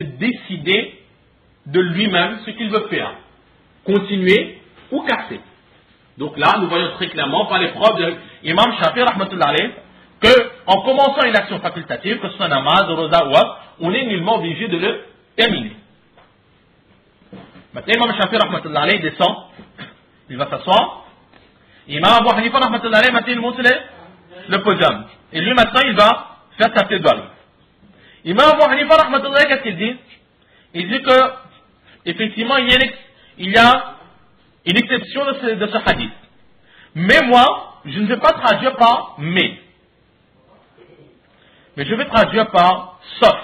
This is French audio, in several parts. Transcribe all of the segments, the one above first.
décider de lui-même ce qu'il veut faire, continuer ou casser. Donc là, nous voyons très clairement par les preuves de l'imam Shafi'i rahmatullah alayh que en commençant une action facultative, que ce soit namaz, roza ou autre, on est nullement obligé de le terminer. Maintenant, l'imam Shafi'i rahmatullah alayh descend, il va s'asseoir. L'imam Abu Hanifa rahmatullah alayh, maintenant il monte le podium. Et lui maintenant il va faire sa plaidoirie. L'imam Abu Hanifa rahmatullah alayh, qu'est-ce qu'il dit? Il dit que effectivement il y a une exception de ce hadith. Mais moi, je ne vais pas traduire par mais je vais traduire par sauf.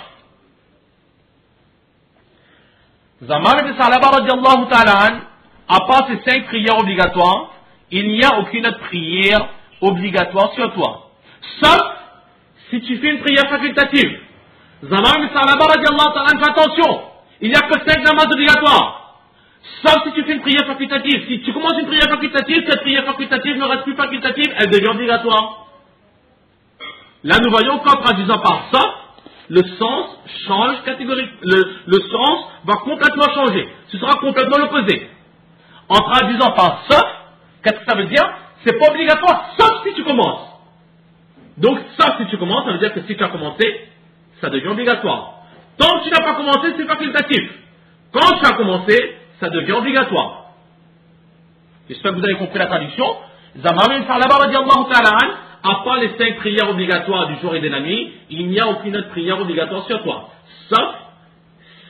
Zaman ibn Salaba radiallahu ta'ala, à part ces 5 prières obligatoires, il n'y a aucune autre prière obligatoire sur toi. Sauf si tu fais une prière facultative. Zaman ibn Salaba radiallahu ta'ala, fais attention, il n'y a que 5 namazes obligatoires. Sauf si tu fais une prière facultative. Si tu commences une prière facultative, cette prière facultative ne reste plus facultative, elle devient obligatoire. Là, nous voyons qu'en traduisant par ça, le sens change catégorique. Le sens va complètement changer. Ce sera complètement l'opposé. En traduisant par ça, qu'est-ce que ça veut dire? C'est pas obligatoire, sauf si tu commences. Donc, sauf si tu commences, ça veut dire que si tu as commencé, ça devient obligatoire. Tant que tu n'as pas commencé, c'est facultatif. Quand tu as commencé, ça devient obligatoire. J'espère que vous avez compris la traduction. Zaman ibn Salaba radiallahu ta'ala, à part les 5 prières obligatoires du jour et de la nuit, il n'y a aucune autre prière obligatoire sur toi. Sauf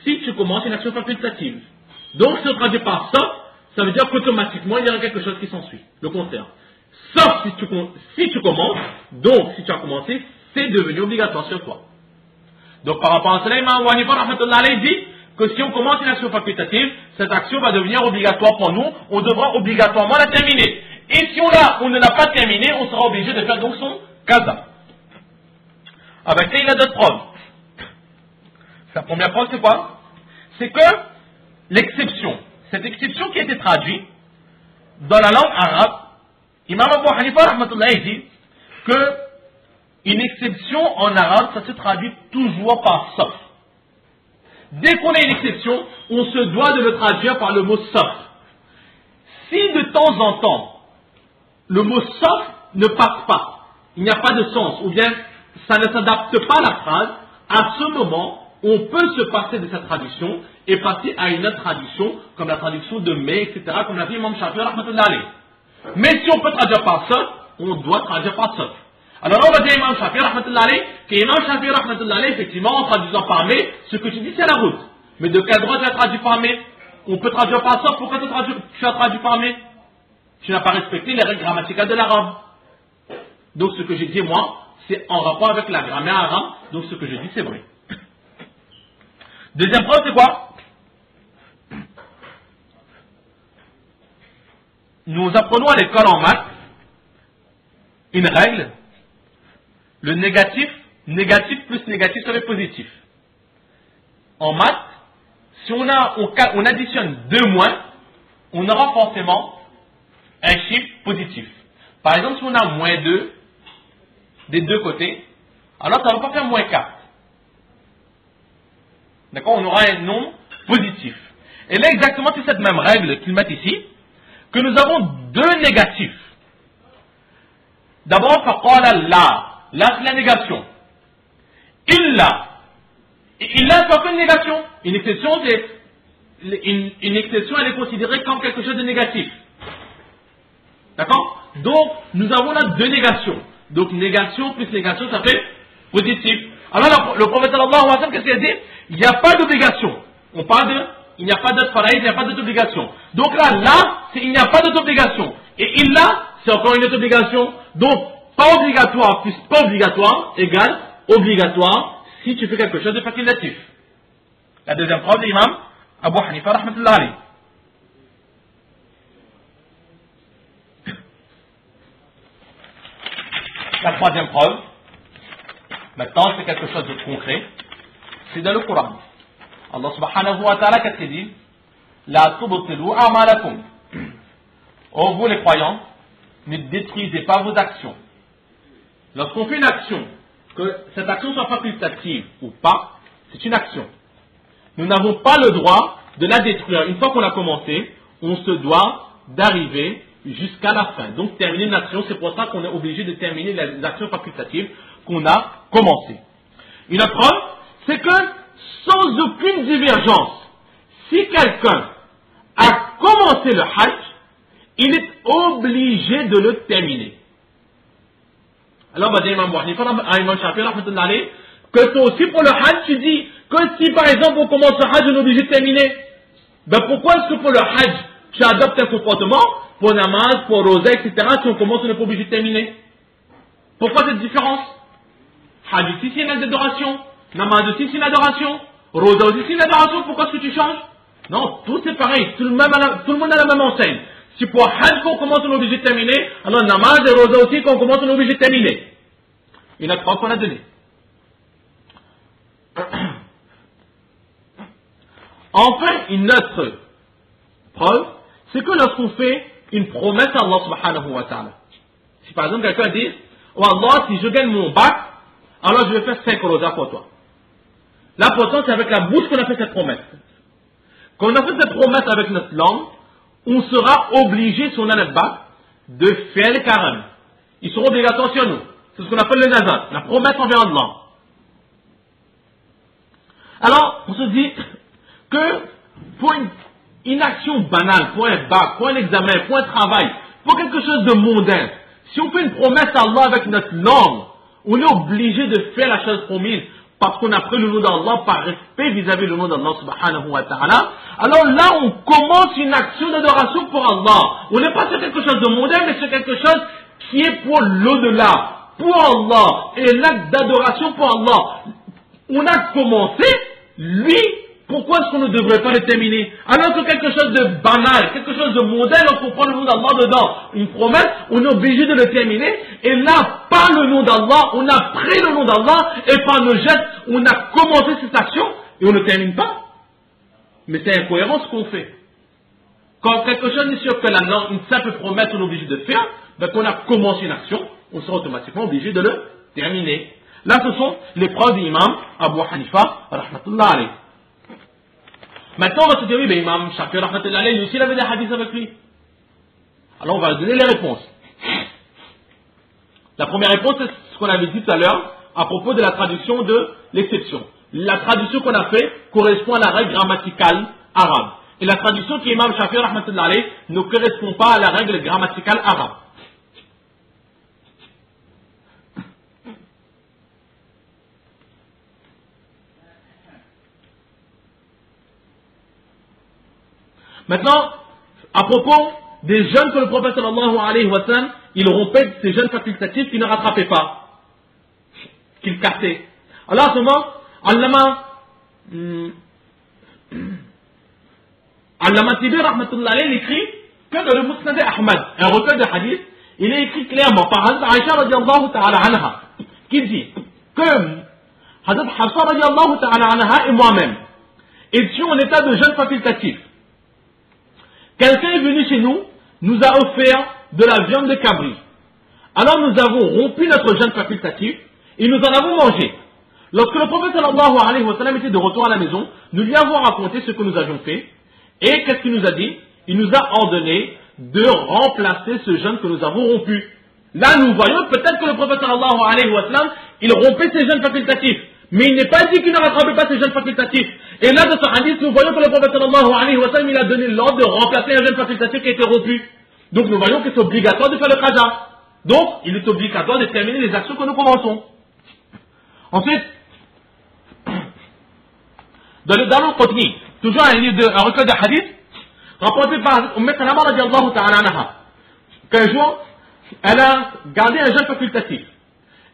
si tu commences une action facultative. Donc, si on traduit par sauf, ça veut dire qu'automatiquement, il y aura quelque chose qui s'ensuit. Le contraire. Sauf si tu commences, donc si tu as commencé, c'est devenu obligatoire sur toi. Donc, par rapport à cela, Imam Abu Hanifa rahmatullah alayhi dit que si on commence une action facultative, cette action va devenir obligatoire pour nous, on devra obligatoirement la terminer. Et si on ne l'a pas terminée, on sera obligé de faire donc son qaza. Avec ça, il y a d'autres preuves. Sa première preuve, c'est quoi? C'est que l'exception, cette exception qui a été traduite dans la langue arabe, Imam Abu Hanifa rahmatullah dit que une exception en arabe, ça se traduit toujours par sauf. Dès qu'on a une exception, on se doit de le traduire par le mot sauf. Si de temps en temps, le mot sauf ne passe pas, il n'y a pas de sens, ou bien ça ne s'adapte pas à la phrase, à ce moment, on peut se passer de cette traduction et passer à une autre traduction, comme la traduction de mais, etc., comme l'a dit Imam Shafi'i rahmatullah alayh. Mais si on peut traduire par sauf, on doit traduire par sauf. Alors on va dire Imam Shafi'i rahmatullah alayh, qu'Imam Shafi'i rahmatullah alayh, effectivement, en traduisant par mais, ce que tu dis c'est la route. Mais de quel droit tu as traduit par mais? On peut traduire par sauf, pourquoi tu as traduit par mais? Tu n'as pas respecté les règles grammaticales de l'arabe. Donc ce que j'ai dit moi, c'est en rapport avec la grammaire arabe, donc ce que je dis c'est vrai. Deuxième preuve c'est quoi? Nous apprenons à l'école en maths une règle, le négatif plus négatif serait positif. En maths, si on additionne 2 moins, on aura forcément un chiffre positif. Par exemple, si on a moins 2 des deux côtés, alors ça ne va pas faire moins 4. D'accord? On aura un nombre positif. Et là, exactement, c'est cette même règle qu'ils mettent ici, que nous avons 2 négatifs. D'abord, faqala la. La, c'est la négation. Illa. Illa, c'est pas une négation. Une exception, une exception, elle est considérée comme quelque chose de négatif. D'accord? Donc, nous avons là 2 négations. Donc, négation plus négation, ça fait positif. Alors, le prophète sallallahu alayhi wa sallam, qu'est-ce qu'il a dit? Il n'y a pas d'obligation. On parle de, il n'y a pas d'autre pareil, il n'y a pas d'autre obligation. Donc là, c'est il n'y a pas d'autre obligation. Et illa, c'est encore une autre obligation. Donc, pas obligatoire plus pas obligatoire égale obligatoire si tu fais quelque chose de facultatif. La deuxième preuve de l'imam Abu Hanifa rahmatullah alayhi. La troisième preuve, maintenant c'est quelque chose de concret, c'est dans le Coran. Allah subhanahu wa ta'ala qu'est-ce qu'il dit? La tubtilu a'malakum. Oh vous les croyants, ne détruisez pas vos actions. Lorsqu'on fait une action, que cette action soit facultative ou pas, c'est une action. nous n'avons pas le droit de la détruire. Une fois qu'on a commencé, on se doit d'arriver jusqu'à la fin. Donc terminer une action, c'est pour ça qu'on est obligé de terminer les actions facultatives qu'on a commencées. Une autre preuve, c'est que sans aucune divergence, si quelqu'un a commencé le hajj, il est obligé de le terminer. Alors, on va dire Imam Abu Hanifa, Imam Shafi'i, que toi aussi pour le hajj, tu dis que si par exemple on commence le hajj, on est obligé de terminer. Ben pourquoi est-ce que pour le hajj, tu adoptes un comportement, pour namaz, pour rosa, etc., si on commence, on n'est pas obligé de terminer? Pourquoi cette différence? Hajj aussi c'est une adoration, namaz aussi c'est une adoration, rosa aussi c'est une adoration, pourquoi est-ce que tu changes? Non, tout c'est pareil, tout le monde a la même enseigne. Si pour hajj qu'on commence, on est obligé de terminer, alors namaz et rosa aussi, quand on commence, on est obligé de terminer. Il y en a trois qu'on a donné. Enfin, une autre preuve, c'est que lorsqu'on fait une promesse à Allah subhanahu wa ta'ala, si par exemple quelqu'un dit, oh Allah, si je gagne mon bac, alors je vais faire 5 rosas pour toi. Là, pourtant, c'est avec la bouche qu'on a fait cette promesse. Quand on a fait cette promesse avec notre langue, on sera obligé, si on a notre bac, de faire les carême. Ils seront obligatoires sur nous. C'est ce qu'on appelle le nazar, la promesse envers Allah. Alors, on se dit que pour une action banale, pour un bac, pour un examen, pour un travail, pour quelque chose de mondain, si on fait une promesse à Allah avec notre langue, on est obligé de faire la chose promise parce qu'on a pris le nom d'Allah par respect vis-à-vis du nom d'Allah subhanahu wa ta'ala. Alors là, on commence une action d'adoration pour Allah. On n'est pas sur quelque chose de mondain, mais sur quelque chose qui est pour l'au-delà, pour Allah, et l'acte d'adoration pour Allah. On a commencé, lui, pourquoi est-ce qu'on ne devrait pas le terminer? Alors que quelque chose de banal, quelque chose de mondain, on peut prendre le nom d'Allah dedans, une promesse, on est obligé de le terminer, et là, par le nom d'Allah, on a pris le nom d'Allah, et par le geste, on a commencé cette action, et on ne termine pas. Mais c'est incohérent ce qu'on fait. Quand quelque chose n'est sûr que la norme, une simple promesse, on est obligé de faire, ben qu'on a commencé une action, on sera automatiquement obligé de le terminer. Là, ce sont les preuves de l'imam Abu Hanifa, rahmatullah alayhi. Maintenant, on va se dire, oui, mais Imam Shafi'i, rahmatullah alayhi, aussi, il avait des hadiths avec lui. Alors, on va donner les réponses. La première réponse, c'est ce qu'on avait dit tout à l'heure, à propos de la traduction de l'exception. La traduction qu'on a fait correspond à la règle grammaticale arabe. Et la traduction qui est Imam Shafi'i, rahmatullah alayhi, ne correspond pas à la règle grammaticale arabe. Maintenant, à propos des jeûnes que le prophète sallallahu alayhi wa sallam, il rompait ces jeûnes facultatifs qu'il ne rattrapait pas, qu'il cassait. Alors à ce moment, Allama Tibi rahmatullah alayhi, il écrit que dans le Musnad Ahmad, un recueil de hadith, il est écrit clairement par Hazrat Aïcha radiallahu ta'ala anha, qui dit que Hazrat Hafsa radiallahu ta'ala anha et moi-même étions en état de jeûne facultatif. Quelqu'un est venu chez nous, nous a offert de la viande de cabri. Alors nous avons rompu notre jeûne facultatif et nous en avons mangé. Lorsque le prophète sallallahu alayhi wa sallam était de retour à la maison, nous lui avons raconté ce que nous avions fait. Et qu'est-ce qu'il nous a dit? Il nous a ordonné de remplacer ce jeûne que nous avons rompu. Là nous voyons peut-être que le prophète sallallahu alayhi wa sallam, il rompait ses jeûnes facultatifs. Mais il n'est pas dit qu'il ne rattrapait pas ses jeûnes facultatifs. Et là, dans ce hadith, nous voyons que le prophète sallallahu alayhi wa sallam, il a donné l'ordre de remplacer un jeûne facultatif qui a été rompu. Donc nous voyons que c'est obligatoire de faire le qaza. Donc, il est obligatoire de terminer les actions que nous commençons. Ensuite, dans le contenu, toujours un recueil de hadith, rapporté par Umm Salama radiallahu ta'ala anha, qu'un jour, elle a gardé un jeûne facultatif.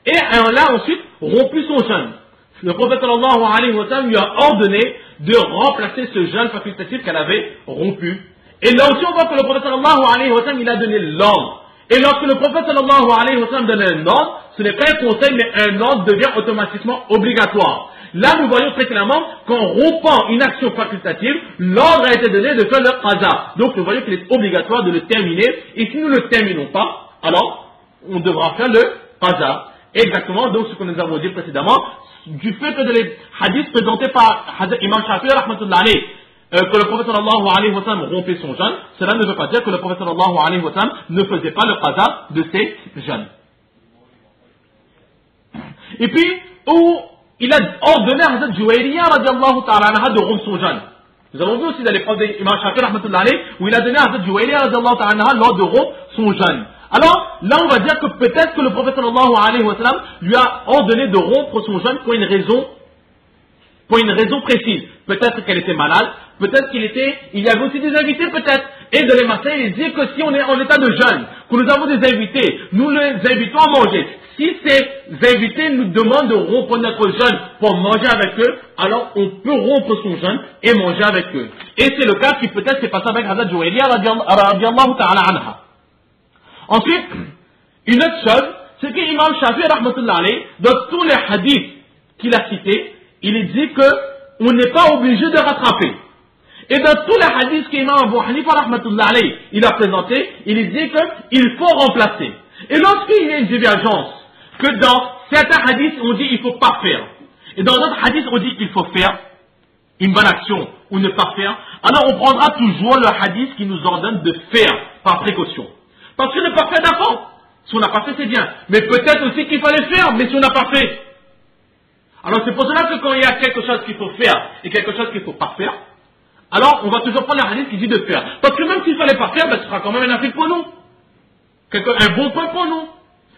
Et elle a ensuite rompu son jeûne. Le prophète sallallahu alayhi wa sallam lui a ordonné de remplacer ce jeûne facultatif qu'elle avait rompu. Et là aussi on voit que le prophète sallallahu alayhi wa sallam il a donné l'ordre. Et lorsque le prophète sallallahu alayhi wa sallam donne un ordre, ce n'est pas un conseil mais un ordre devient automatiquement obligatoire. Là nous voyons très clairement qu'en rompant une action facultative, l'ordre a été donné de faire le qaza. Donc nous voyons qu'il est obligatoire de le terminer. Et si nous ne le terminons pas, alors on devra faire le qaza. Exactement, donc ce que nous avons dit précédemment, du fait que les hadiths présentés par Imam Shafi'i rahmatullah alayhi, que le prophète sallallahu alayhi wa sallam rompait son jeûne, cela ne veut pas dire que le prophète sallallahu alayhi wa sallam ne faisait pas le qada de ses jeûnes. Et puis, où il a ordonné à Hazrat Juwayriya radiallahu ta'ala anha de rompre son jeûne. Nous avons vu aussi dans les preuves d'Imam Shafi'i rahmatullah alayhi, où il a donné à Hazrat Juwayriya radiallahu ta'ala anha l'ordre de rompre son jeûne. Alors, là on va dire que peut-être que le prophète sallallahu alayhi wa sallam lui a ordonné de rompre son jeûne pour une raison précise. Peut-être qu'elle était malade, peut-être il y avait aussi des invités peut-être. Et de les matin, il dit que si on est en état de jeûne, que nous avons des invités, nous les invitons à manger. Si ces invités nous demandent de rompre notre jeûne pour manger avec eux, alors on peut rompre son jeûne et manger avec eux. Et c'est le cas qui peut-être s'est passé avec Hazrat Juwayriya radiallahu ta'ala anha. Ensuite, une autre chose, c'est que Imam Shafi'i rahmatullah alayhi, dans tous les hadiths qu'il a cités, il dit qu'on n'est pas obligé de rattraper. Et dans tous les hadiths qu'Imam Abu Hanifa rahmatullah alayhi, il a présenté, il dit qu'il faut remplacer. Et lorsqu'il y a une divergence, que dans certains hadiths on dit qu'il ne faut pas faire, et dans d'autres hadiths on dit qu'il faut faire une bonne action ou ne pas faire, alors on prendra toujours le hadith qui nous ordonne de faire par précaution. Parce que ne pas faire d'accord, si on n'a pas fait c'est bien, mais peut-être aussi qu'il fallait faire, mais si on n'a pas fait. Alors c'est pour cela que quand il y a quelque chose qu'il faut faire et quelque chose qu'il ne faut pas faire, alors on va toujours prendre le hadith qui dit de faire. Parce que même s'il ne fallait pas faire, ben, ce sera quand même un affaire pour nous. Un bon point pour nous.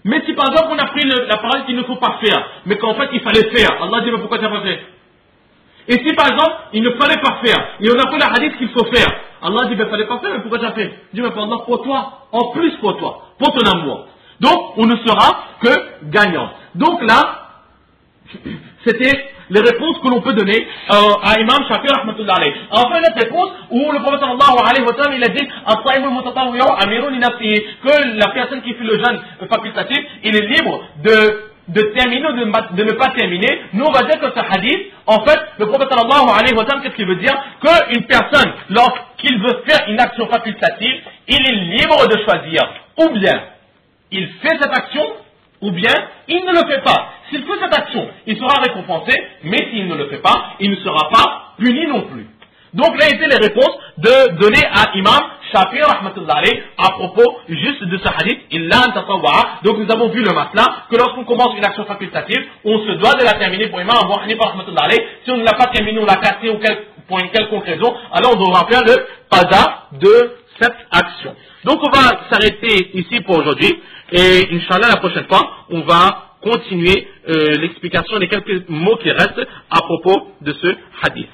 Mais si par exemple on a pris la parole qu'il ne faut pas faire, mais qu'en fait il fallait faire, Allah dit mais pourquoi tu n'as pas fait? Et si par exemple il ne fallait pas faire, et on a pris le hadith qu'il faut faire, Allah dit mais il ne fallait pas faire, mais pourquoi tu as fait? Dis mais pour Allah, pour toi, en plus pour toi, pour ton amour. Donc on ne sera que gagnant. Donc là, c'était les réponses que l'on peut donner à Imam Shafi'i rahmatullah alayhi. Enfin une autre réponse où le prophète sallallahu alayhi wa sallam il a dit que la personne qui fait le jeûne facultatif, il est libre de terminer ou de ne pas terminer. Nous on va dire que ce hadith, en fait, le prophète sallallahu alayhi wa sallam, qu'est-ce qu'il veut dire? Qu'une personne, lorsqu'il veut faire une action facultative, il est libre de choisir. Ou bien, il fait cette action, ou bien, il ne le fait pas. S'il fait cette action, il sera récompensé, mais s'il ne le fait pas, il ne sera pas puni non plus. Donc là étaient les réponses données à Imam Shafi'i rahmatullah alayhi à propos juste de ce hadith, illa an tatawwa'a. Donc nous avons vu le masla, que lorsqu'on commence une action facultative, on se doit de la terminer pour Imam Abu Hanifa rahmatullah alayhi. Si on ne l'a pas terminée, on l'a cassée ou pour une quelconque raison, alors on devra faire le qada de cette action. Donc on va s'arrêter ici pour aujourd'hui, et Inch'Allah la prochaine fois, on va continuer l'explication des quelques mots qui restent à propos de ce hadith.